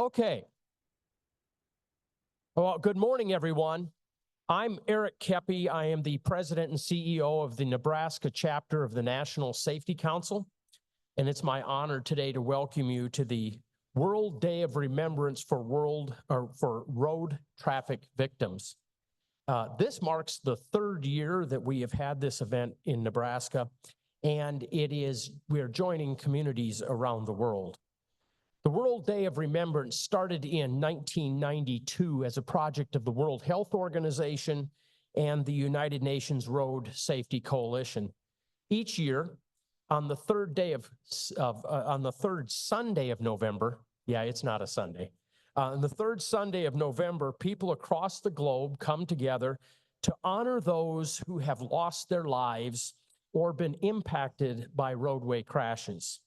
Okay. Well, good morning, everyone. I'm Eric Keppy. I am the president and CEO of the Nebraska Chapter of the National Safety Council, and it's my honor today to welcome you to the World Day of Remembrance for road traffic victims. This marks the third year that we have had this event in Nebraska, and we are joining communities around the world. The World Day of Remembrance started in 1992 as a project of the World Health Organization and the United Nations Road Safety Coalition. Each year, on the third Sunday of November, yeah, it's not a Sunday. On the third Sunday of November, people across the globe come together to honor those who have lost their lives or been impacted by roadway crashes.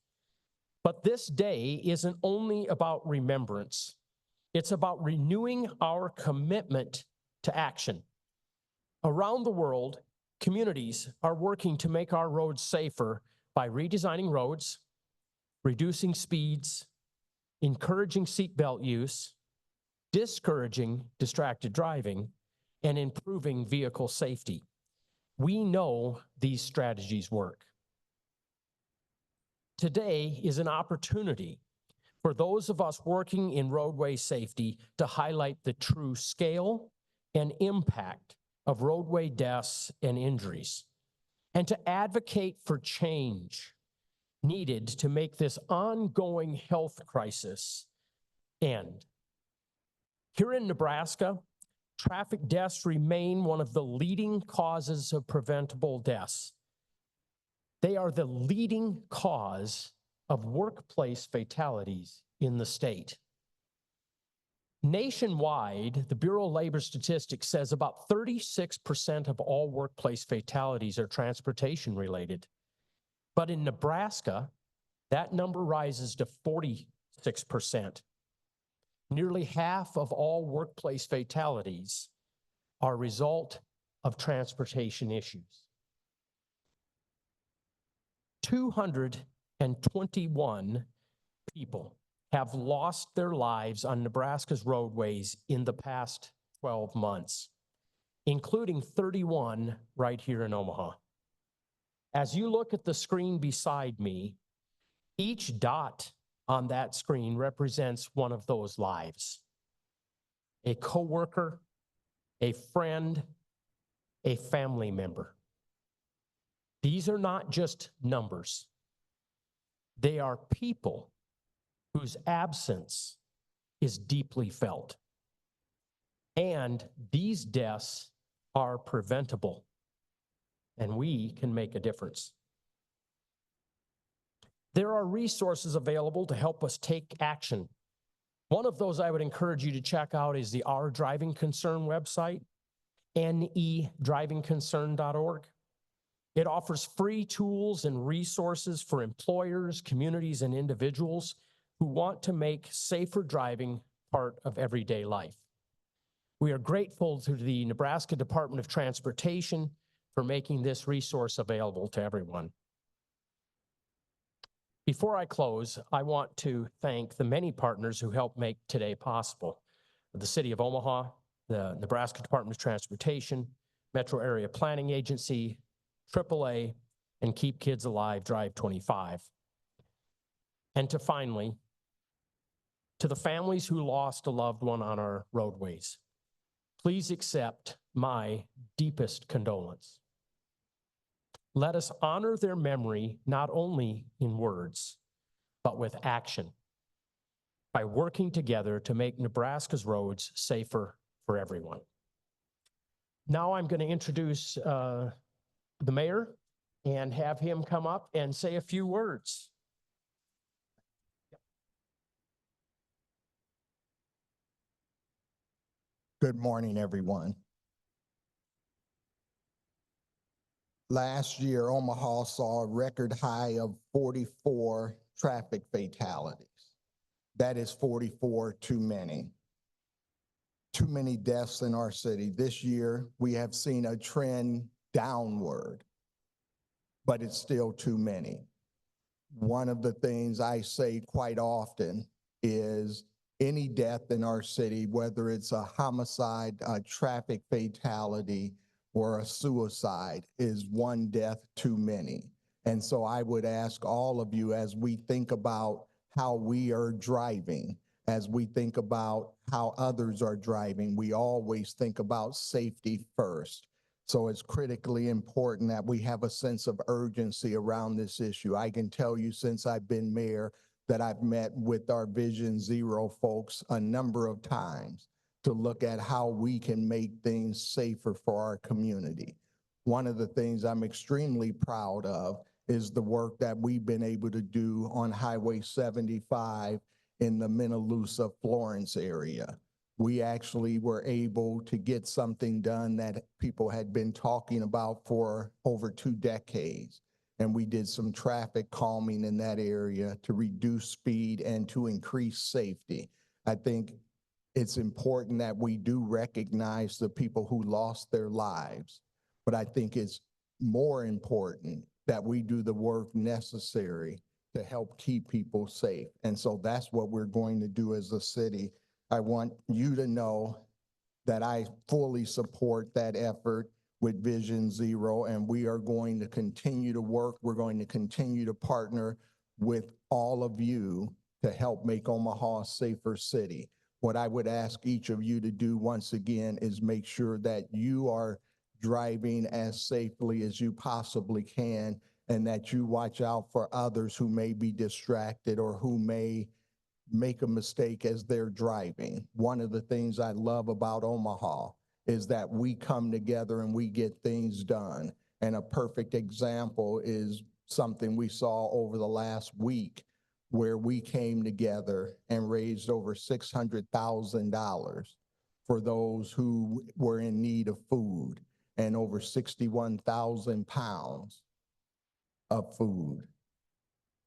But this day isn't only about remembrance. It's about renewing our commitment to action. Around the world, communities are working to make our roads safer by redesigning roads, reducing speeds, encouraging seatbelt use, discouraging distracted driving, and improving vehicle safety. We know these strategies work. Today is an opportunity for those of us working in roadway safety to highlight the true scale and impact of roadway deaths and injuries, and to advocate for change needed to make this ongoing health crisis end. Here in Nebraska, traffic deaths remain one of the leading causes of preventable deaths. They are the leading cause of workplace fatalities in the state. Nationwide, the Bureau of Labor Statistics says about 36% of all workplace fatalities are transportation related. But in Nebraska, that number rises to 46%. Nearly half of all workplace fatalities are a result of transportation issues. 221 people have lost their lives on Nebraska's roadways in the past 12 months, including 31 right here in Omaha. As you look at the screen beside me, each dot on that screen represents one of those lives. A coworker, a friend, a family member. These are not just numbers. They are people whose absence is deeply felt. And these deaths are preventable, and we can make a difference. There are resources available to help us take action. One of those I would encourage you to check out is the Our Driving Concern website, nedrivingconcern.org. It offers free tools and resources for employers, communities, and individuals who want to make safer driving part of everyday life. We are grateful to the Nebraska Department of Transportation for making this resource available to everyone. Before I close, I want to thank the many partners who helped make today possible. The City of Omaha, the Nebraska Department of Transportation, Metro Area Planning Agency, AAA, and Keep Kids Alive Drive 25. And finally, to the families who lost a loved one on our roadways, please accept my deepest condolence. Let us honor their memory not only in words, but with action, by working together to make Nebraska's roads safer for everyone. Now I'm going to introduce the mayor and have him come up and say a few words. Good morning, everyone. Last year, Omaha saw a record high of 44 traffic fatalities. That is 44 too many. Too many deaths in our city. This year, we have seen a trend downward, but it's still too many. One of the things I say quite often is any death in our city, whether it's a homicide, a traffic fatality, or a suicide, is one death too many. And so I would ask all of you, as we think about how we are driving, as we think about how others are driving, we always think about safety first. So it's critically important that we have a sense of urgency around this issue. I can tell you, since I've been mayor, that I've met with our Vision Zero folks a number of times to look at how we can make things safer for our community. One of the things I'm extremely proud of is the work that we've been able to do on Highway 75 in the Minnelusa, Florence area. We actually were able to get something done that people had been talking about for over 2 decades. And we did some traffic calming in that area to reduce speed and to increase safety. I think it's important that we do recognize the people who lost their lives, but I think it's more important that we do the work necessary to help keep people safe. And so that's what we're going to do as a city. I want you to know that I fully support that effort with Vision Zero, and we are going to continue to work. We're going to continue to partner with all of you to help make Omaha a safer city. What I would ask each of you to do once again is make sure that you are driving as safely as you possibly can, and that you watch out for others who may be distracted or who may make a mistake as they're driving. One of the things I love about Omaha is that we come together and we get things done. And a perfect example is something we saw over the last week, where we came together and raised over $600,000 for those who were in need of food, and over 61,000 pounds of food.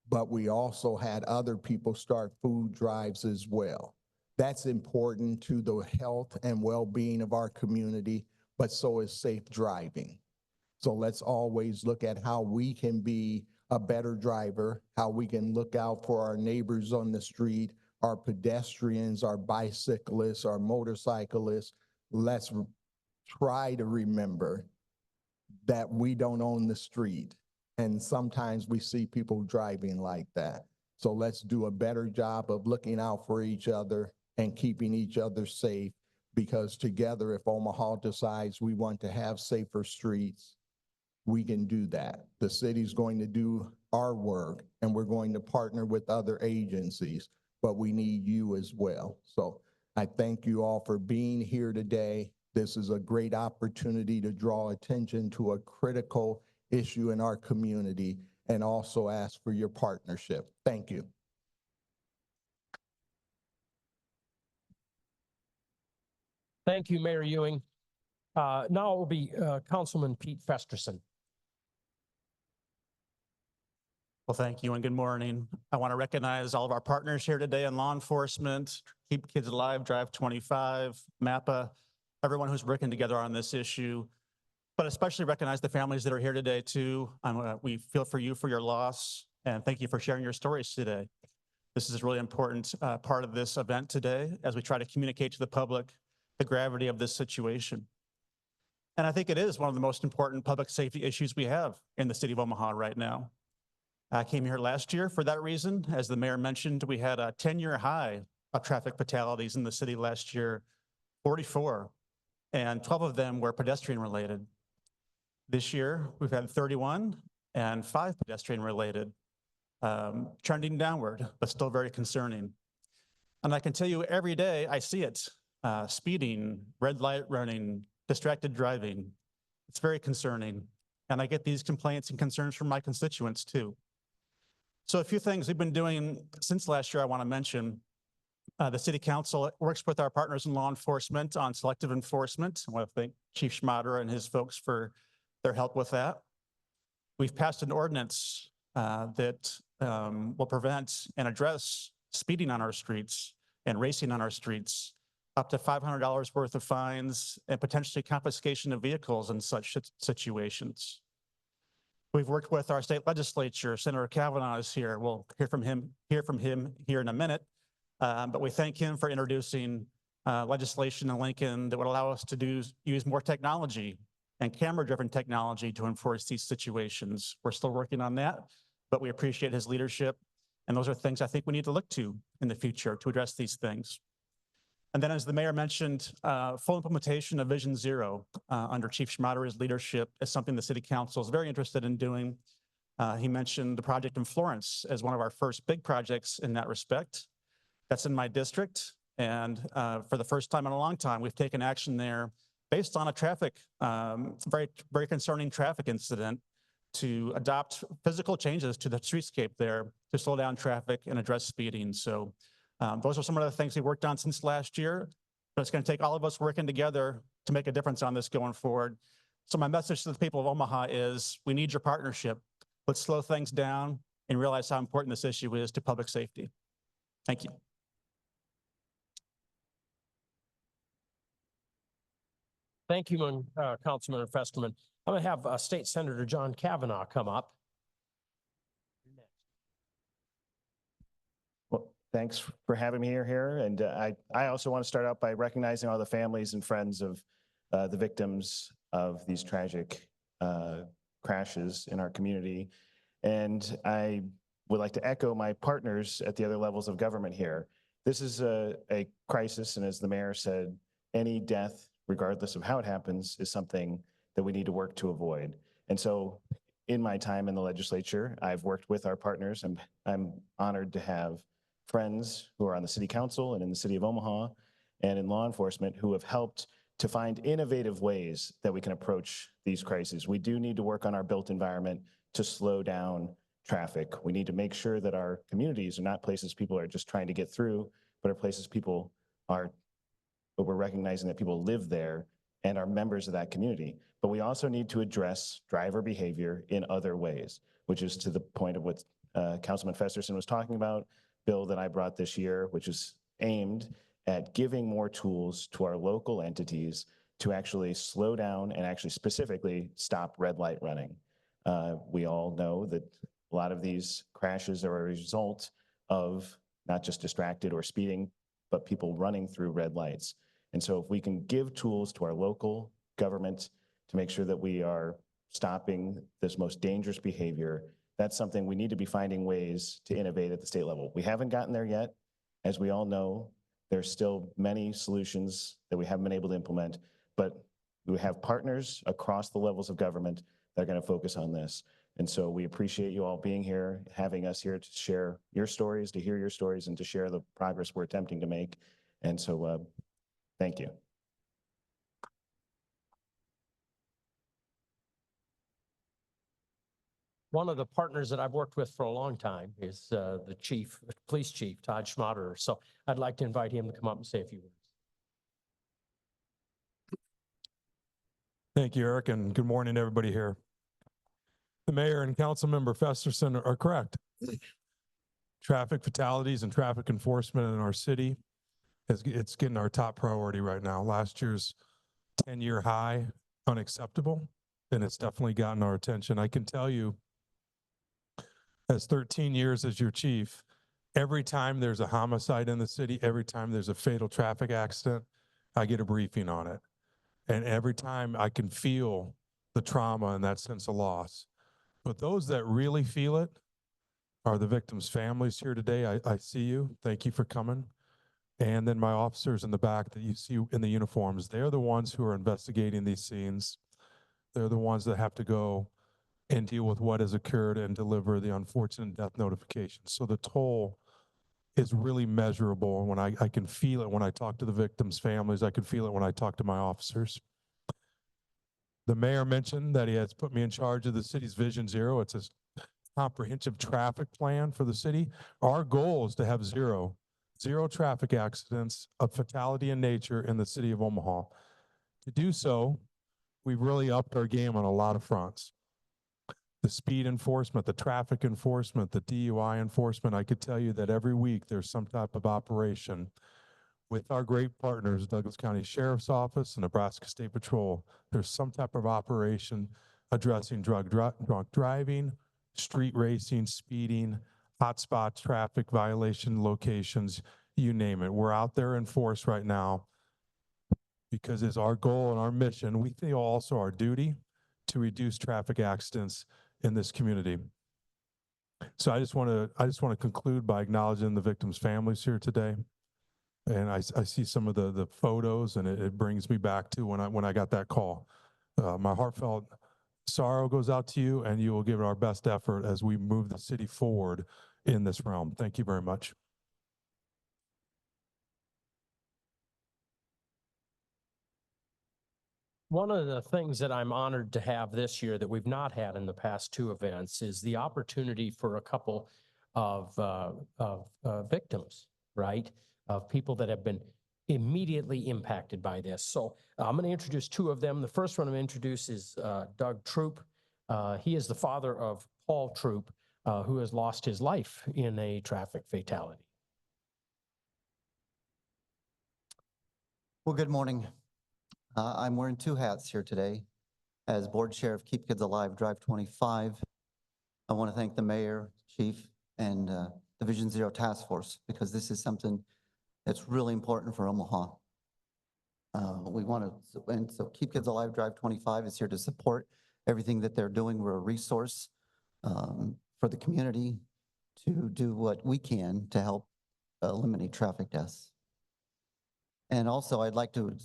But we also had other people start food drives as well. That's important to the health and well-being of our community, but so is safe driving. So let's always look at how we can be a better driver, how we can look out for our neighbors on the street, our pedestrians, our bicyclists, our motorcyclists. Let's try to remember that we don't own the street. And sometimes we see people driving like that. So let's do a better job of looking out for each other and keeping each other safe, because together, if Omaha decides we want to have safer streets, we can do that. The city's going to do our work, and we're going to partner with other agencies, but we need you as well. So I thank you all for being here today. This is a great opportunity to draw attention to a critical issue in our community, and also ask for your partnership. Thank you. Thank you, Mayor Ewing. Now it will be Councilman Pete Festerson. Well, thank you and good morning. I want to recognize all of our partners here today in law enforcement, Keep Kids Alive, Drive 25, MAPA, everyone who's working together on this issue, but especially recognize the families that are here today too. We feel for you for your loss, and thank you for sharing your stories today. This is a really important part of this event today as we try to communicate to the public the gravity of this situation. And I think it is one of the most important public safety issues we have in the city of Omaha right now. I came here last year for that reason. As the mayor mentioned, we had a 10-year high of traffic fatalities in the city last year, 44, and 12 of them were pedestrian related. This year, we've had 31 and 5 pedestrian related, trending downward, but still very concerning. And I can tell you every day I see it, speeding, red light running, distracted driving. It's very concerning. And I get these complaints and concerns from my constituents too. So a few things we've been doing since last year I want to mention. The City Council works with our partners in law enforcement on selective enforcement. I want to thank Chief Schmaderer and his folks for their help with that. We've passed an ordinance that will prevent and address speeding on our streets and racing on our streets, up to $500 worth of fines and potentially confiscation of vehicles in such situations. We've worked with our state legislature. Senator Kavanaugh is here. We'll hear from him here in a minute. But we thank him for introducing legislation in Lincoln that would allow us to use more technology and camera-driven technology to enforce these situations. We're still working on that, but we appreciate his leadership. And those are things I think we need to look to in the future to address these things. And then, as the mayor mentioned, full implementation of Vision Zero under Chief Schmaderer's leadership is something the city council is very interested in doing. He mentioned the project in Florence as one of our first big projects in that respect. That's in my district. And for the first time in a long time, we've taken action there based on a very concerning traffic incident to adopt physical changes to the streetscape there to slow down traffic and address speeding. So those are some of the things we worked on since last year, but it's going to take all of us working together to make a difference on this going forward. So my message to the people of Omaha is we need your partnership. Let's slow things down and realize how important this issue is to public safety. Thank you. Thank you, Councilman Festerman. I'm going to have State Senator John Kavanaugh come up. Well, thanks for having me here. And I also want to start out by recognizing all the families and friends of the victims of these tragic crashes in our community. And I would like to echo my partners at the other levels of government here. This is a crisis, and as the mayor said, any death, regardless of how it happens, is something that we need to work to avoid. And so in my time in the legislature, I've worked with our partners, and I'm honored to have friends who are on the city council and in the city of Omaha and in law enforcement who have helped to find innovative ways that we can approach these crises. We do need to work on our built environment to slow down traffic. We need to make sure that our communities are not places people are just trying to get through, but are places people are, but we're recognizing that people live there and are members of that community. But we also need to address driver behavior in other ways, which is to the point of what Councilman Festerson was talking about, bill that I brought this year, which is aimed at giving more tools to our local entities to actually slow down and actually specifically stop red light running. We all know that a lot of these crashes are a result of not just distracted or speeding, but people running through red lights. And so if we can give tools to our local government to make sure that we are stopping this most dangerous behavior, that's something we need to be finding ways to innovate at the state level. We haven't gotten there yet. As we all know, there's still many solutions that we haven't been able to implement, but we have partners across the levels of government that are going to focus on this. And so we appreciate you all being here, having us here to share your stories, to hear your stories, and to share the progress we're attempting to make. And so thank you. One of the partners that I've worked with for a long time is the police chief, Todd Schmaderer. So I'd like to invite him to come up and say a few words. Thank you, Eric, and good morning, everybody here. The mayor and council member Festerson are correct. Traffic fatalities and traffic enforcement in our city, it's getting our top priority right now. Last year's 10-year high, unacceptable, and it's definitely gotten our attention. I can tell you, as 13 years as your chief, every time there's a homicide in the city, every time there's a fatal traffic accident, I get a briefing on it. And every time I can feel the trauma and that sense of loss. But those that really feel it are the victims' families here today. I see you. Thank you for coming. And then my officers in the back that you see in the uniforms, they're the ones who are investigating these scenes. They're the ones that have to go and deal with what has occurred and deliver the unfortunate death notification. So the toll is really measurable. When I can feel it when I talk to the victims' families, I can feel it when I talk to my officers. The mayor mentioned that he has put me in charge of the city's Vision Zero. It's a comprehensive traffic plan for the city. Our goal is to have zero traffic accidents of fatality in nature in the city of Omaha. To do so, we've really upped our game on a lot of fronts. The speed enforcement, the traffic enforcement, the DUI enforcement. I could tell you that every week there's some type of operation with our great partners, Douglas County Sheriff's Office and Nebraska State Patrol. There's some type of operation addressing drunk driving, street racing, speeding, hotspots, traffic violation locations, you name it. We're out there in force right now because it's our goal and our mission. We feel also our duty to reduce traffic accidents in this community. So I just want to conclude by acknowledging the victims' families here today. And I see some of the photos, and it brings me back to when I got that call. My heartfelt sorrow goes out to you, and you will give it our best effort as we move the city forward in this realm. Thank you very much. One of the things that I'm honored to have this year that we've not had in the past two events is the opportunity for a couple of victims, right? Of people that have been immediately impacted by this. So I'm going to introduce two of them. The first one I'm going to introduce is Doug Troop. He is the father of Paul Troop, who has lost his life in a traffic fatality. Well, good morning. I'm wearing two hats here today. As board chair of Keep Kids Alive Drive 25, I want to thank the mayor, chief, and the Vision Zero Task Force, because this is something that's really important for Omaha. And so Keep Kids Alive Drive 25 is here to support everything that they're doing. We're a resource for the community to do what we can to help eliminate traffic deaths. And also, I'd like to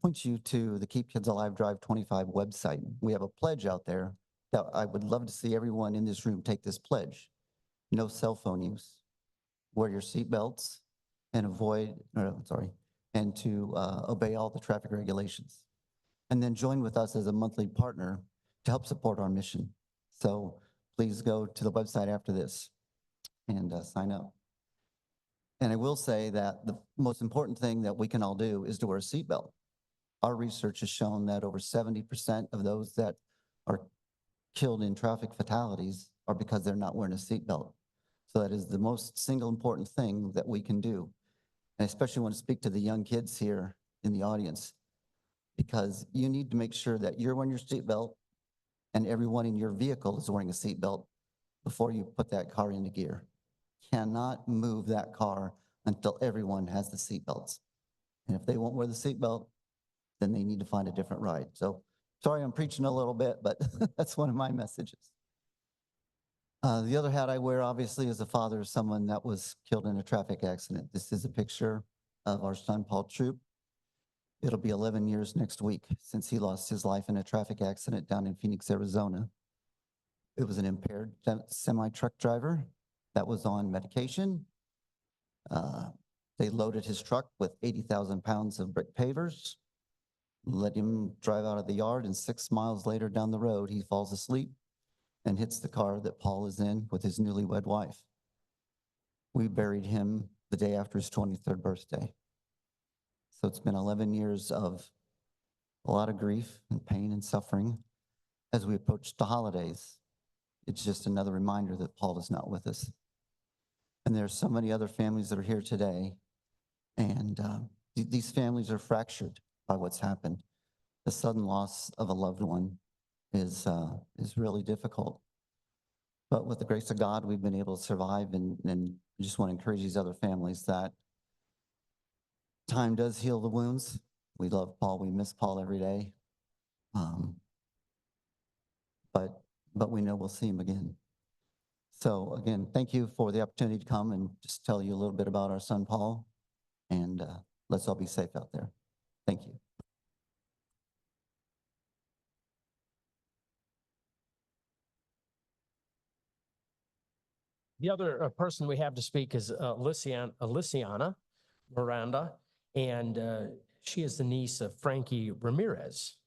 point you to the Keep Kids Alive Drive 25 website. We have a pledge out there that I would love to see everyone in this room take this pledge. No cell phone use, wear your seatbelts, and and to obey all the traffic regulations. And then join with us as a monthly partner to help support our mission. So please go to the website after this and sign up. And I will say that the most important thing that we can all do is to wear a seatbelt. Our research has shown that over 70% of those that are killed in traffic fatalities are because they're not wearing a seatbelt. So that is the most single important thing that we can do. And I especially want to speak to the young kids here in the audience, because you need to make sure that you're wearing your seatbelt and everyone in your vehicle is wearing a seatbelt before you put that car into gear. Cannot move that car until everyone has the seatbelts. And if they won't wear the seatbelt, then they need to find a different ride. So sorry, I'm preaching a little bit, but that's one of my messages. The other hat I wear, obviously, is the father of someone that was killed in a traffic accident. This is a picture of our son, Paul Troop. It'll be 11 years next week since he lost his life in a traffic accident down in Phoenix, Arizona. It was an impaired semi-truck driver that was on medication. They loaded his truck with 80,000 pounds of brick pavers, let him drive out of the yard, and 6 miles later down the road, he falls asleep and hits the car that Paul is in with his newlywed wife. We buried him the day after his 23rd birthday. So it's been 11 years of a lot of grief and pain and suffering as we approach the holidays. It's just another reminder that Paul is not with us. And there's so many other families that are here today, and these families are fractured by what's happened. The sudden loss of a loved one is really difficult. But with the grace of God, we've been able to survive, and I just want to encourage these other families that time does heal the wounds. We love Paul. We miss Paul every day. But we know we'll see him again. So again, thank you for the opportunity to come and just tell you a little bit about our son, Paul, and let's all be safe out there. Thank you. The other person we have to speak is Aliciana Miranda, and she is the niece of Frankie Ramirez.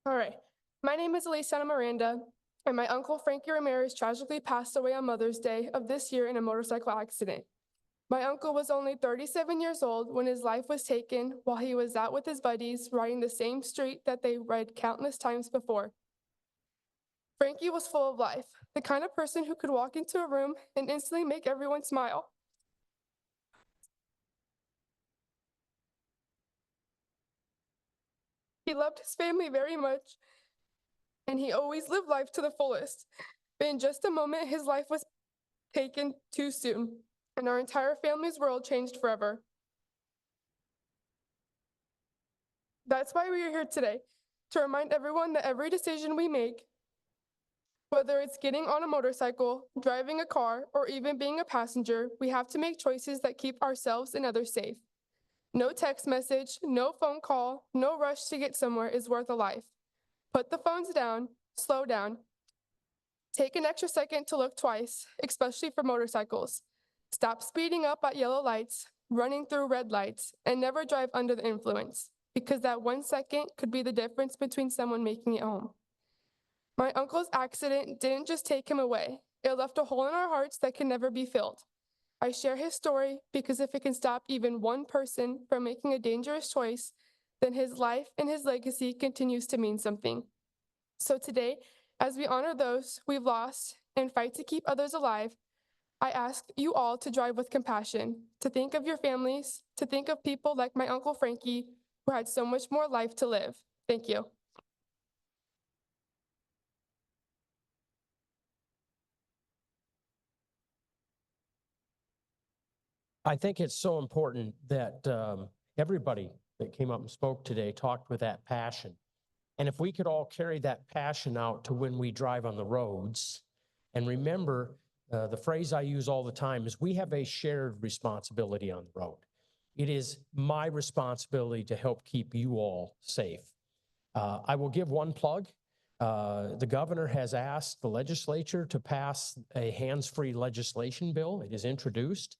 All right. My name is Aliciana Miranda, and my uncle Frankie Ramirez tragically passed away on Mother's Day of this year in a motorcycle accident. My uncle was only 37 years old when his life was taken while he was out with his buddies riding the same street that they ride countless times before. Frankie was full of life, the kind of person who could walk into a room and instantly make everyone smile. He loved his family very much and he always lived life to the fullest. But in just a moment, his life was taken too soon, and our entire family's world changed forever. That's why we are here today, to remind everyone that every decision we make, whether it's getting on a motorcycle, driving a car, or even being a passenger, we have to make choices that keep ourselves and others safe. No text message, no phone call, no rush to get somewhere is worth a life. Put the phones down, slow down. Take an extra second to look twice, especially for motorcycles. Stop speeding up at yellow lights, running through red lights, and never drive under the influence, because that 1 second could be the difference between someone making it home. My uncle's accident didn't just take him away. It left a hole in our hearts that can never be filled. I share his story because if it can stop even one person from making a dangerous choice, then his life and his legacy continues to mean something. So today, as we honor those we've lost and fight to keep others alive, I ask you all to drive with compassion, to think of your families, to think of people like my Uncle Frankie, who had so much more life to live. Thank you. I think it's so important that everybody that came up and spoke today talked with that passion. And if we could all carry that passion out to when we drive on the roads, and remember, the phrase I use all the time is we have a shared responsibility on the road. It is my responsibility to help keep you all safe. I will give one plug. The governor has asked the legislature to pass a hands-free legislation bill. It is introduced.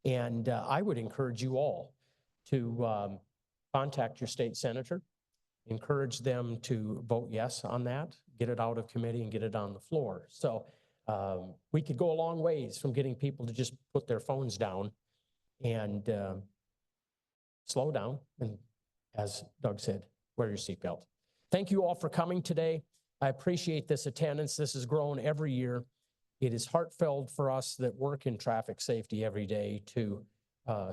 And I would encourage you all to contact your state senator, encourage them to vote yes on that, get it out of committee and get it on the floor. So we could go a long ways from getting people to just put their phones down and slow down. And as Doug said, wear your seatbelt. Thank you all for coming today. I appreciate this attendance. This has grown every year. It is heartfelt for us that work in traffic safety every day to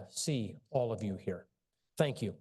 see all of you here. Thank you.